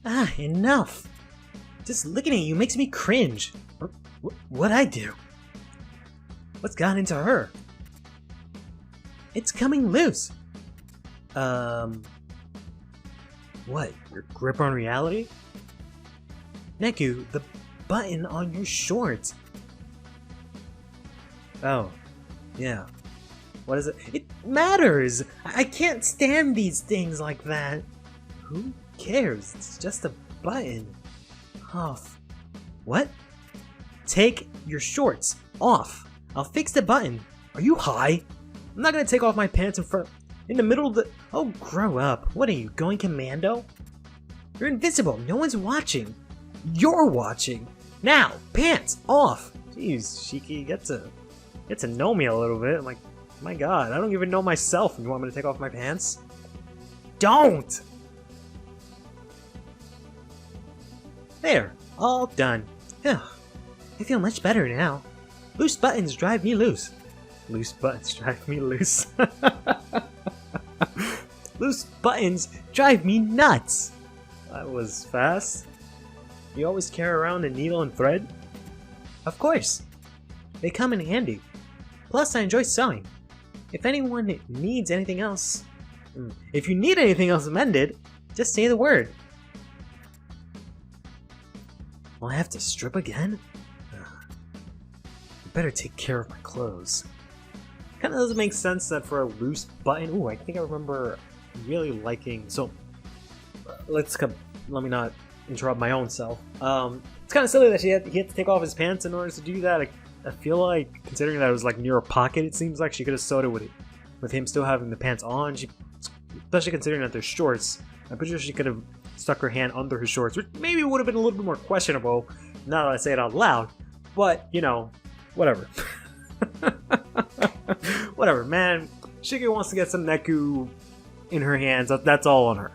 Ah, enough! Just looking at you makes me cringe. What'd I do? What's gotten into her? It's coming loose. What? Your grip on reality? Neku, the button on your shorts. Oh, yeah. What is it? It matters! I can't stand these things like that. Who cares? It's just a button. Off. What? Take your shorts off. I'll fix the button. Are you high? I'm not gonna take off my pants in the middle of the... Oh, grow up. What are you, going commando? You're invisible. No one's watching. You're watching. Now, pants off. Jeez, Shiki, get to know me a little bit. I'm like, my god, I don't even know myself and you want me to take off my pants? Don't! There, all done. I feel much better now. Loose buttons drive me loose. Loose buttons drive me loose. Loose buttons drive me nuts. That was fast. You always carry around a needle and thread? Of course. They come in handy. Plus, I enjoy sewing. If anyone needs anything else... If you need anything else amended, just say the word. Will I have to strip again? I better take care of my clothes. Kinda doesn't make sense that for a loose button... Ooh, I think I remember really liking... So, let me not interrupt my own self. It's kind of silly that he had to take off his pants in order to do that. I feel like, considering that it was like near a pocket, it seems like she could have sewed it with him still having the pants on. Especially considering that they're shorts, I'm pretty sure she could have stuck her hand under his shorts, which maybe would have been a little bit more questionable now that I say it out loud. But, you know, whatever. Whatever, man. Shiki wants to get some Neku in her hands. That's all on her.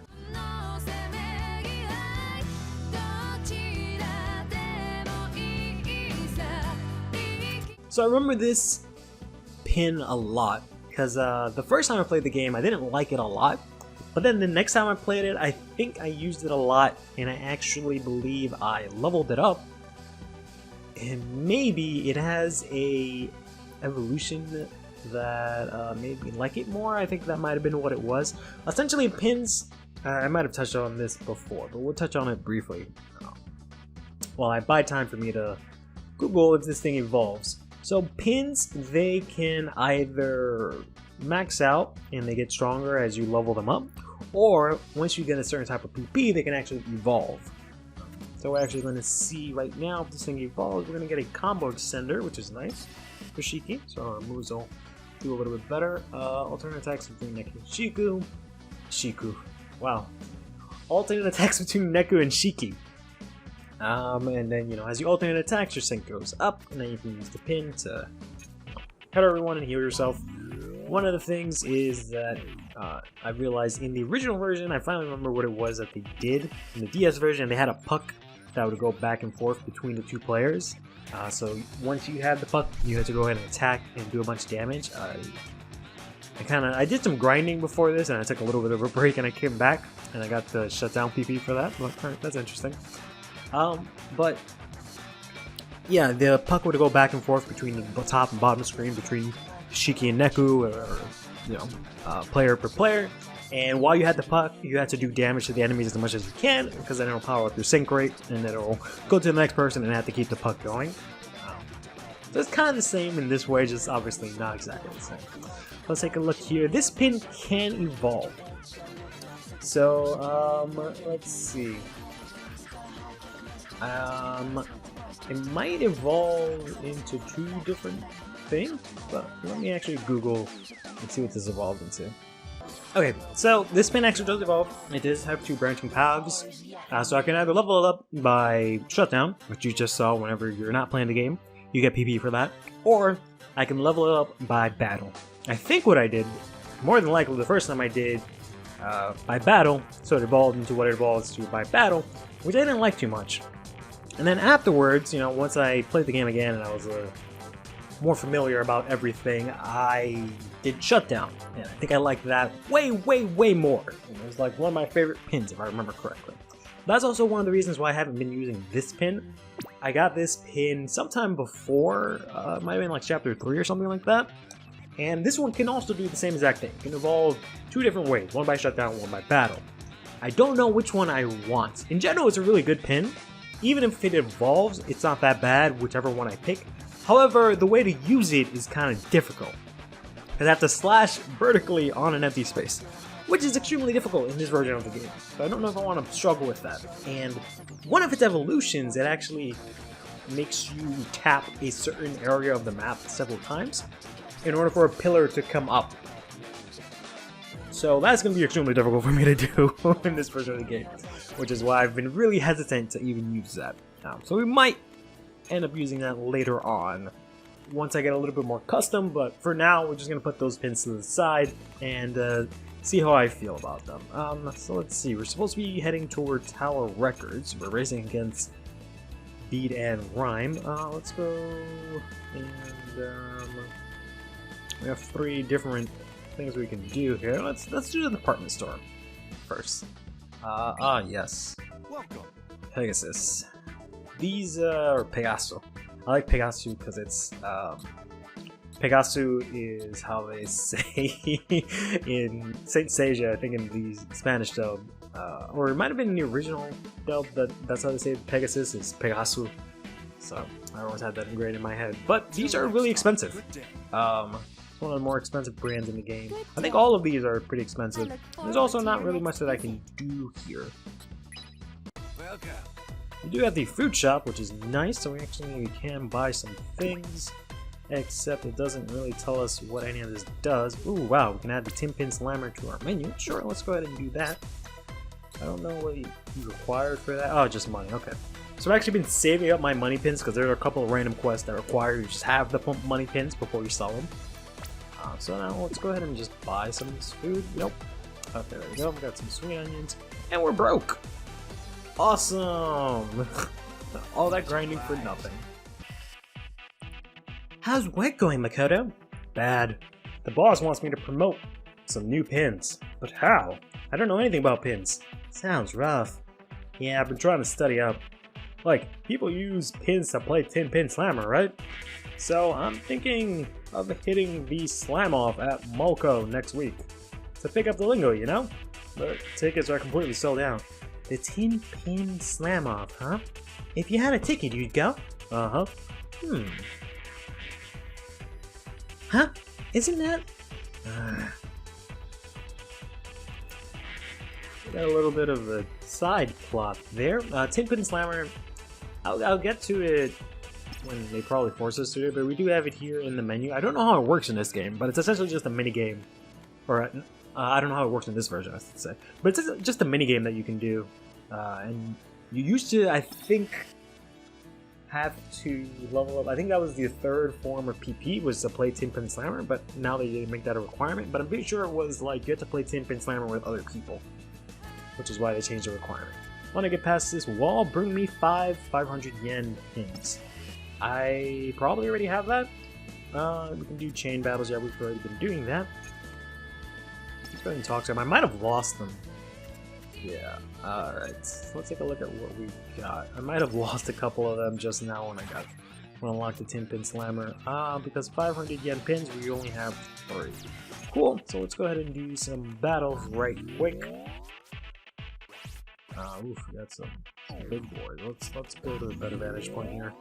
So I remember this pin a lot, because the first time I played the game, I didn't like it a lot. But then the next time I played it, I think I used it a lot, and I actually believe I leveled it up. And maybe it has a evolution that made me like it more. I think that might have been what it was. Essentially, pins, I might have touched on this before, but we'll touch on it briefly. While I buy time for me to Google if this thing evolves. So pins, they can either max out and they get stronger as you level them up, or once you get a certain type of PP, they can actually evolve. So we're actually going to see right now if this thing evolves. We're going to get a combo extender, which is nice for Shiki, so our moves will do a little bit better. Alternate attacks between Neku and Shiku. Wow. Alternate attacks between Neku and Shiki. And then, you know, as you alternate attacks, your sync goes up, and then you can use the pin to cut everyone and heal yourself. One of the things is that I realized in the original version, I finally remember what it was that they did. In the DS version, they had a puck that would go back and forth between the two players. So once you had the puck, you had to go ahead and attack and do a bunch of damage. I did some grinding before this, and I took a little bit of a break, and I came back, and I got the shutdown PP for that. But, alright, that's interesting. But yeah, the puck would go back and forth between the top and bottom screen between Shiki and Neku, or you know, player per player. And while you had the puck, you had to do damage to the enemies as much as you can, because then it'll power up your sync rate, and then it'll go to the next person and have to keep the puck going. So it's kind of the same in this way, just obviously not exactly the same. Let's take a look here. This pin can evolve. So let's see. It might evolve into two different things, but let me actually Google and see what this evolved into. Okay, so this pin actually does evolve. It does have two branching paths. So I can either level it up by shutdown, which you just saw whenever you're not playing the game. You get PP for that. Or I can level it up by battle. I think what I did, more than likely the first time I did by battle, so it evolved into what it evolves to by battle, which I didn't like too much. And then afterwards, you know, once I played the game again and I was more familiar about everything, I did shutdown, and I think I liked that way more. It was like one of my favorite pins, if I remember correctly. That's also one of the reasons why I haven't been using this pin. I got this pin sometime before, it might have been like chapter 3 or something like that. And this one can also do the same exact thing. It can evolve 2 different ways, one by shutdown, one by battle. I don't know which one I want. In general, it's a really good pin. Even if it evolves, it's not that bad, whichever one I pick. However, the way to use it is kind of difficult. I have to slash vertically on an empty space, which is extremely difficult in this version of the game. So I don't know if I want to struggle with that. And one of its evolutions, it actually makes you tap a certain area of the map several times in order for a pillar to come up. So that's going to be extremely difficult for me to do in this version of the game, which is why I've been really hesitant to even use that. So we might end up using that later on once I get a little bit more custom, but for now we're just going to put those pins to the side and see how I feel about them. So let's see, we're supposed to be heading toward Tower Records. We're racing against Beat and Rhyme. Let's go, and we have 3 different things we can do here. Let's do the department store first. Yes. Welcome. Pegasus. These are Pegaso. I like Pegasu because it's Pegasu is how they say in Saint Seiya, I think in the Spanish dub, or it might have been in the original dub. That's how they say Pegasus is Pegasu. So I always had that ingrained in my head. But these are really expensive. It's one of the more expensive brands in the game. I think all of these are pretty expensive. There's also not really much that I can do here. We do have the fruit shop, which is nice, so we actually can buy some things, except it doesn't really tell us what any of this does. Ooh, wow, we can add the Tin Pin Slammer to our menu. Sure, let's go ahead and do that. I don't know what you required for that. Oh, just money, okay. So I've actually been saving up my money pins because there are a couple of random quests that require you just have the money pins before you sell them. So now let's go ahead and just buy some of this food. Nope. Okay, there we go. We got some sweet onions. And we're broke! Awesome! All that grinding for nothing. How's work going, Makoto? Bad. The boss wants me to promote some new pins. But how? I don't know anything about pins. Sounds rough. Yeah, I've been trying to study up. Like, people use pins to play Tin Pin Slammer, right? So I'm thinking of hitting the Slam Off at Mulco next week. To pick up the lingo, you know? But tickets are completely sold out. The Tin Pin Slam Off, huh? If you had a ticket, you'd go? Uh-huh. Huh? Isn't that... Got a little bit of a side plot there. Tin Pin Slammer, I'll get to it when they probably force us to it, but we do have it here in the menu. I don't know how it works in this game, but it's essentially just a mini game. Or I don't know how it works in this version, I should say. But it's just a mini game that you can do. And you used to, I think, have to level up. I think that was the 3rd form of PP, was to play Tin Pin Slammer, but now they didn't make that a requirement. But I'm pretty sure it was like you had to play Tin Pin Slammer with other people, which is why they changed the requirement. Want to get past this wall? Bring me 500 yen pins. I probably already have that. We can do chain battles. Yeah, we've already been doing that. Let's go ahead and talk to them. I might have lost them. Yeah. Alright. Let's take a look at what we got. I might have lost a couple of them just now when I unlocked the Tin Pin Slammer. Because 500 yen pins, we only have 3. Cool. So let's go ahead and do some battles right quick. Oof, we got some big boys. Let's go to a better vantage point here.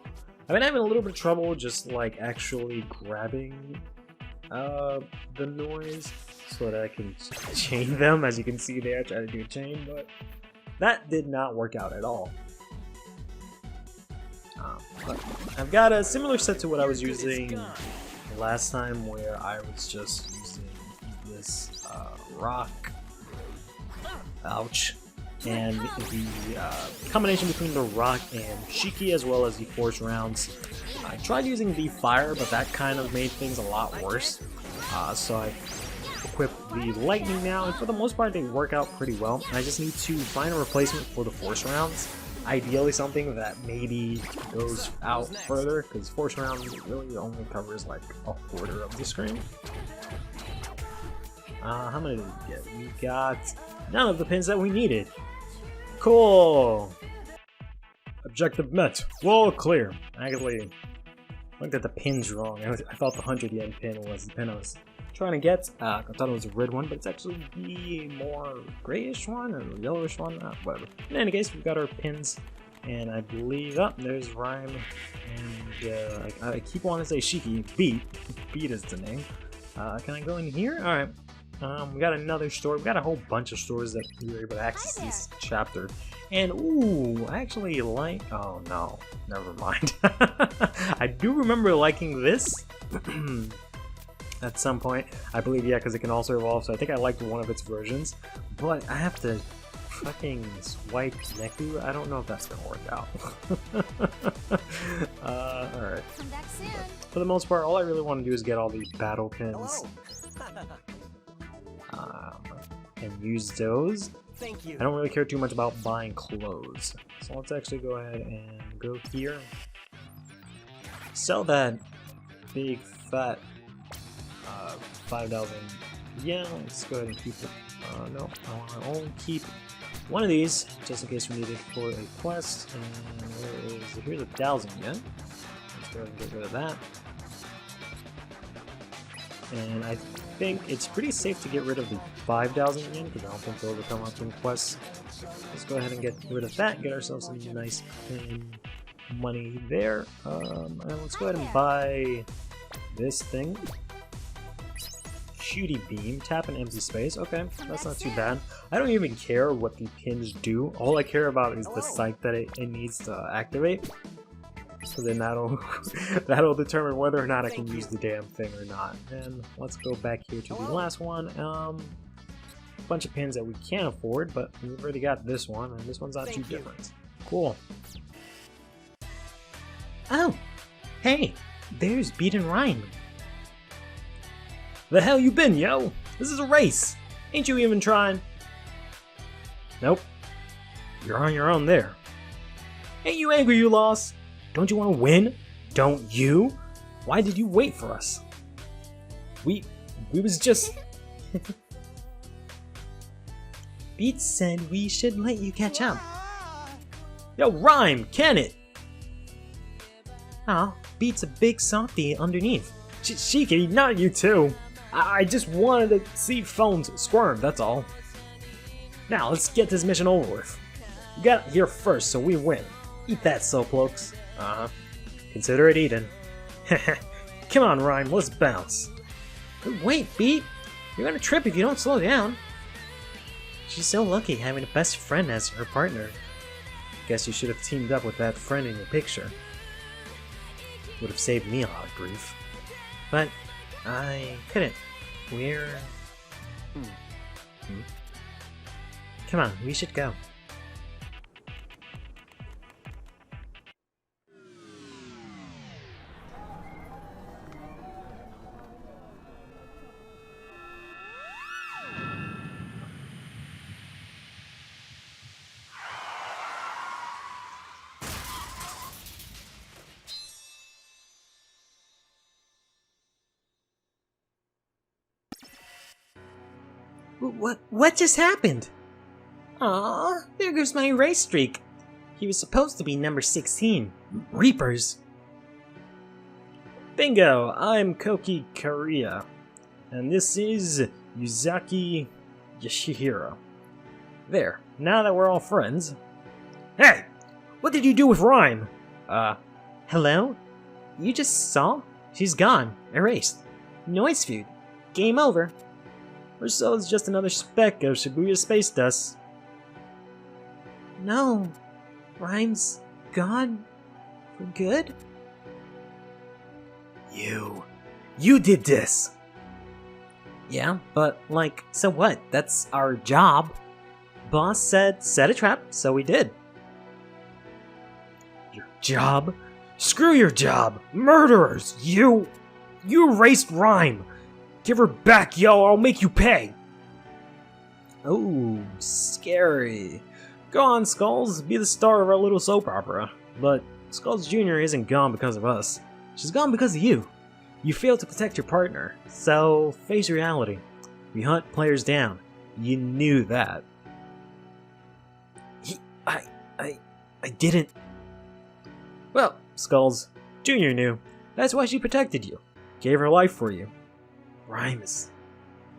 I've been having a little bit of trouble just like actually grabbing the noise so that I can chain them. As you can see there, I tried to do a chain, but that did not work out at all. But I've got a similar set to what I was using last time, where I was just using this rock. Ouch. And the combination between the rock and Shiki, as well as the force rounds. I tried using the fire, but that kind of made things a lot worse. So I equipped the lightning now, and for the most part they work out pretty well. I just need to find a replacement for the force rounds. Ideally something that maybe goes out further, because force rounds really only covers like a quarter of the screen. How many did we get? We got none of the pins that we needed. Cool! Objective met. Wall clear. Actually, I looked at the pins wrong. I thought the 100 yen pin was the pin I was trying to get. I thought it was a red one, but it's actually the more grayish one or yellowish one. Whatever. In any case, we've got our pins, and I believe there's Rhyme, and I keep wanting to say Shiki. Beat. Beat is the name. Can I go in here? All right. We got another store. We got a whole bunch of stores that we were able to access this chapter. And ooh, I actually like. Oh no, never mind. I do remember liking this at some point. I believe, yeah, because it can also evolve. So I think I liked one of its versions. But I have to fucking swipe Neku. I don't know if that's gonna work out. All right. For the most part, all I really want to do is get all these battle pins. And use those. Thank you. I don't really care too much about buying clothes. So let's actually go ahead and go here. Sell that big fat 5,000 yen. Let's go ahead and keep it. No, I want to only keep one of these just in case we need it for a quest. And where is it? Here's 1,000 yen. Let's go ahead and get rid of that. And I think it's pretty safe to get rid of the 5,000 yen because I don't think they'll ever come up in quests. Let's go ahead and get rid of that, get ourselves some nice clean money there. And let's go ahead and buy this thing. Cutie Beam, tap an empty space. Okay, that's not too bad. I don't even care what the pins do. All I care about is the site that it needs to activate. So then that'll determine whether or not I can use the damn thing or not. And let's go back here to the last one. A bunch of pins that we can't afford, but we've already got this one, and this one's not too different. Cool. Oh, hey, there's Beat and Rhyme. The hell you been, yo? This is a race. Ain't you even trying? Nope. You're on your own there. Ain't you angry you lost? Don't you want to win? Don't you? Why did you wait for us? We was just... Beat said we should let you catch up. Yo, Rhyme, can it? Aw, Beat's a big softie underneath. Shiki, not you too. I just wanted to see phones squirm, that's all. Now, let's get this mission over with. You got here first, so we win. Eat that, Slowpokes. Uh-huh. Consider it eaten. Come on, Rhyme, let's bounce. Wait, Beat! You're gonna trip if you don't slow down. She's so lucky having a best friend as her partner. Guess you should have teamed up with that friend in your picture. Would have saved me a lot of grief. But I couldn't. We're... Come on, we should go. What just happened? Aw, there goes my race streak. He was supposed to be number 16. Reapers. Bingo, I'm Koki Kariya. And this is Yuzaki Yoshihiro. There, now that we're all friends. Hey! What did you do with Rhyme? Hello? You just saw? She's gone. Erased. Noise feud. Game over. Or so it's just another speck of Shibuya space dust. No. Rhyme's gone? For good? You did this! Yeah, but, like, so what? That's our job. Boss said set a trap, so we did. Your job? Screw your job! Murderers! You erased Rhyme! Give her back, yo! I'll make you pay! Oh, scary. Go on, Skulls, be the star of our little soap opera. But Skulls Jr. isn't gone because of us. She's gone because of you. You failed to protect your partner, so face reality. We hunt players down. You knew that. I didn't. Well, Skulls, Junior knew. That's why she protected you. Gave her life for you. Rhyme is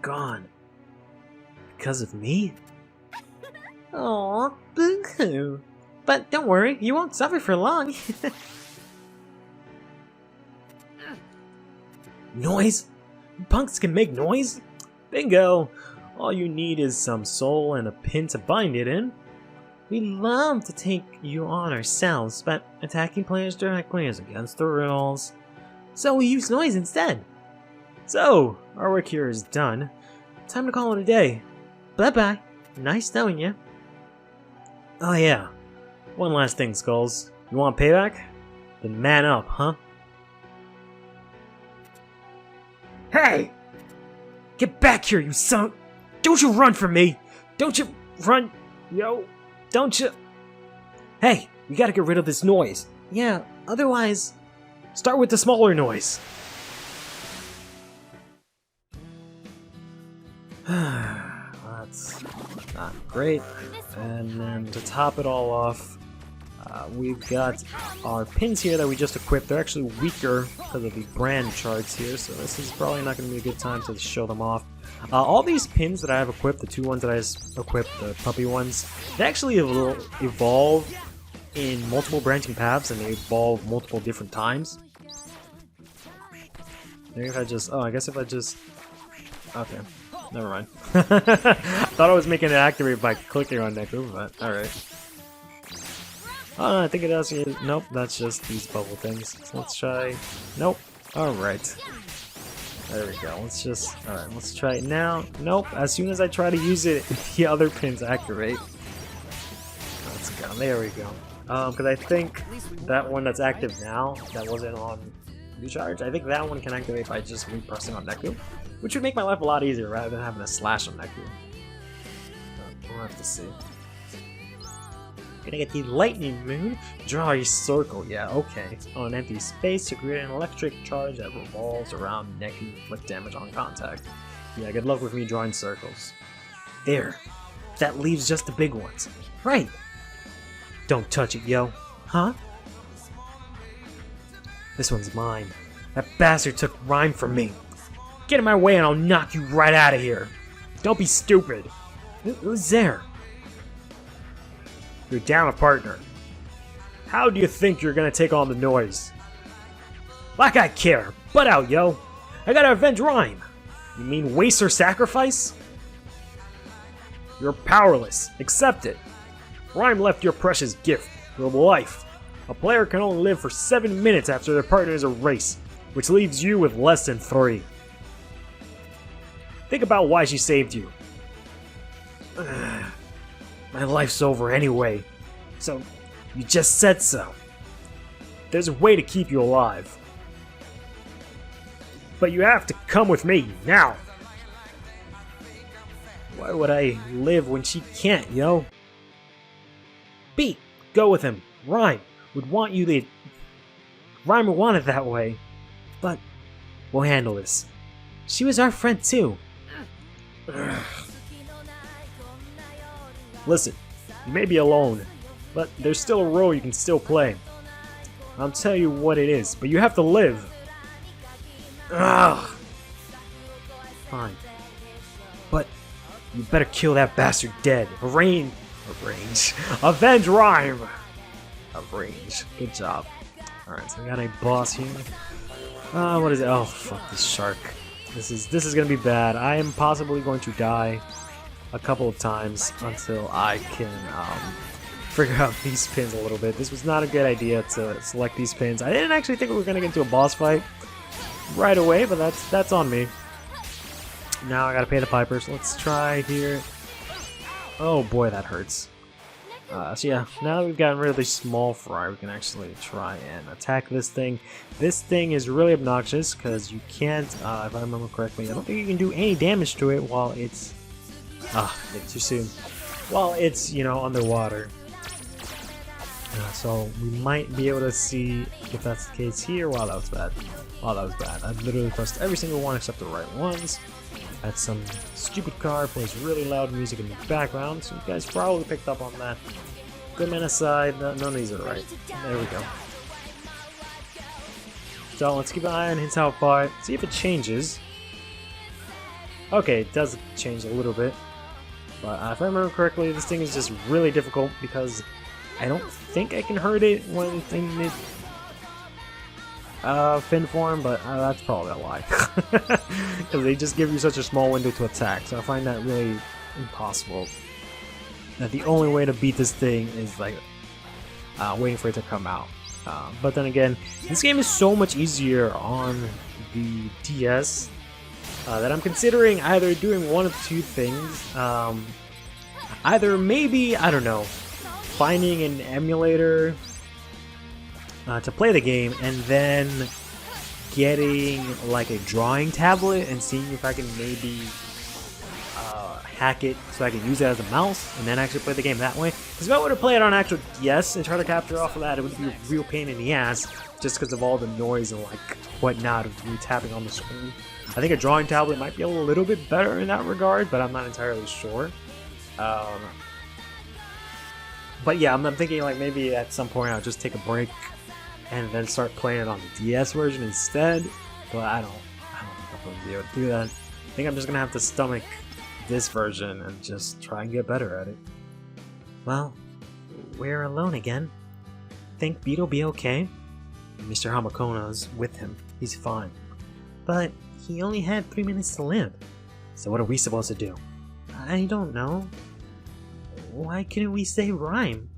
gone. Because of me? Aww, boo-hoo. But don't worry, you won't suffer for long. Noise? Punks can make noise? Bingo! All you need is some soul and a pin to bind it in. We love to take you on ourselves, but attacking players directly is against the rules. So we use noise instead. So, our work here is done. Time to call it a day. Bye-bye. Nice knowing you. Oh yeah. One last thing, Skulls. You want payback? Then man up, huh? Hey! Get back here, you son! Don't you run from me! Don't you run, yo! Don't you... Hey, we gotta get rid of this noise. Yeah, otherwise... Start with the smaller noise. That's not great. And then to top it all off, we've got our pins here that we just equipped. They're actually weaker because of the brand charts here, so this is probably not going to be a good time to show them off. All these pins that I have equipped, the two ones that I just equipped, the puppy ones, they actually evolve in multiple branching paths, and they evolve multiple different times. Maybe if I just... Oh, I guess if I just... Okay. Never mind. Thought I was making it activate by clicking on Neku, but alright. Oh, I think it does. Nope, that's just these bubble things. So let's try. Nope. Alright. There we go. Let's just. Alright, let's try it now. Nope. As soon as I try to use it, the other pins activate. Let's go. There we go. Because I think that one that's active now, that wasn't on recharge, I think that one can activate by just re-pressing on Neku. Which would make my life a lot easier rather than having a slash on Neku. We'll have to see. Gonna get the lightning moon. Draw a circle. Yeah, okay. On an empty space to create an electric charge that revolves around Neku, inflict damage on contact. Yeah, good luck with me drawing circles. There. That leaves just the big ones. Right. Don't touch it, yo. Huh? This one's mine. That bastard took Rhyme from me. Get in my way and I'll knock you right out of here. Don't be stupid. Who's there? You're down a partner. How do you think you're gonna take on the noise? Like I care. Butt out, yo. I gotta avenge Rhyme. You mean waste or sacrifice? You're powerless. Accept it. Rhyme left your precious gift, your life. A player can only live for 7 minutes after their partner is erased, which leaves you with less than 3. Think about why she saved you. My life's over anyway, so you just said so. There's a way to keep you alive. But you have to come with me, now! Why would I live when she can't, yo? Beat, go with him. Rhyme would want you to... Rhyme would want it that way. But we'll handle this. She was our friend too. Listen, you may be alone, but there's still a role you can still play. I'll tell you what it is, but you have to live. Ugh. Fine. But you better kill that bastard dead. Avenge Rhyme. Arrange. Good job. Alright, so we got a boss here. What is it? Oh, fuck this shark. This is gonna be bad. I am possibly going to die a couple of times until I can figure out these pins a little bit. This was not a good idea to select these pins. I didn't actually think we were gonna get into a boss fight right away, but that's on me. Now I gotta pay the pipers. Let's try here. Oh boy, that hurts. So yeah, now that we've gotten really small fry, we can actually try and attack this thing. This thing is really obnoxious because you can't, if I remember correctly, I don't think you can do any damage to it while it's... too soon. While it's, you know, underwater. So we might be able to see if that's the case here. Wow, that was bad. Wow, that was bad. I literally pressed every single one except the right ones. That's some stupid car, plays really loud music in the background, so you guys probably picked up on that. equipment aside, none of these are right. There we go. So let's keep an eye on his health bar, see if it changes. Okay, it does change a little bit. But if I remember correctly, this thing is just really difficult because I don't think I can hurt it when in it fin form, but that's probably a lie. Because they just give you such a small window to attack, so I find that really impossible. That the only way to beat this thing is like waiting for it to come out. But then again, this game is so much easier on the DS that I'm considering either doing one of two things. Either maybe, I don't know, finding an emulator to play the game and then getting like a drawing tablet and seeing if I can maybe hack it so I can use it as a mouse and then actually play the game that way. Because if I were to play it on actual DS and try to capture off of that, it would be a real pain in the ass just because of all the noise and like whatnot of me tapping on the screen. I think a drawing tablet might be a little bit better in that regard, but I'm not entirely sure. But yeah, I'm thinking like maybe at some point I'll just take a break and then start playing it on the DS version instead. But I don't think I'm gonna be able to do that. I think I'm just gonna have to stomach this version and just try and get better at it. Well, we're alone again. Think Beat'll be okay? Mr. Hamakona's with him. He's fine. But he only had 3 minutes to live. So what are we supposed to do? I don't know. Why couldn't we save Rhyme?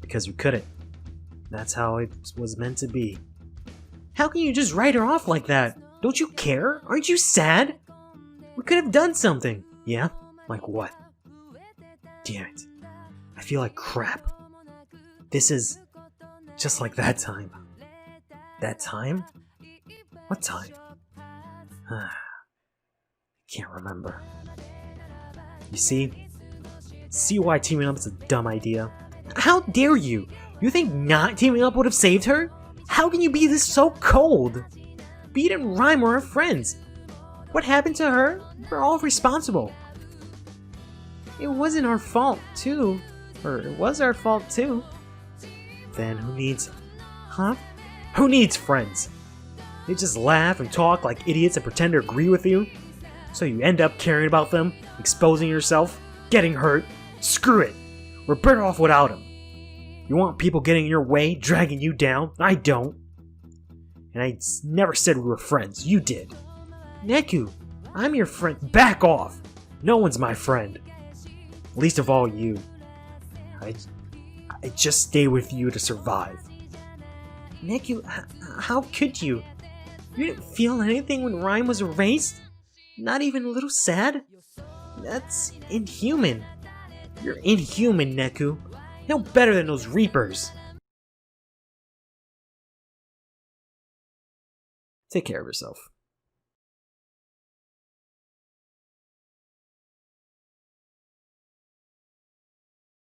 Because we couldn't. That's how it was meant to be. How can you just write her off like that? Don't you care? Aren't you sad? We could have done something. Yeah? Like what? Damn it. I feel like crap. This is just like that time. That time? What time? I can't remember. You see why teaming up is a dumb idea? How dare you? You think not teaming up would have saved her? How can you be this so cold? Beat and Rhyme were our friends. What happened to her? We're all responsible. It wasn't our fault too. Or it was our fault too. Then who needs... Huh? Who needs friends? They just laugh and talk like idiots and pretend to agree with you. So you end up caring about them, exposing yourself, getting hurt. Screw it. We're better off without them. You want people getting in your way, dragging you down? I don't. And I never said we were friends. You did. Neku, I'm your friend. Back off. No one's my friend. Least of all you. I just stay with you to survive. Neku, how could you? You didn't feel anything when Rhyme was erased? Not even a little sad? That's inhuman. You're inhuman, Neku. No better than those Reapers. Take care of yourself.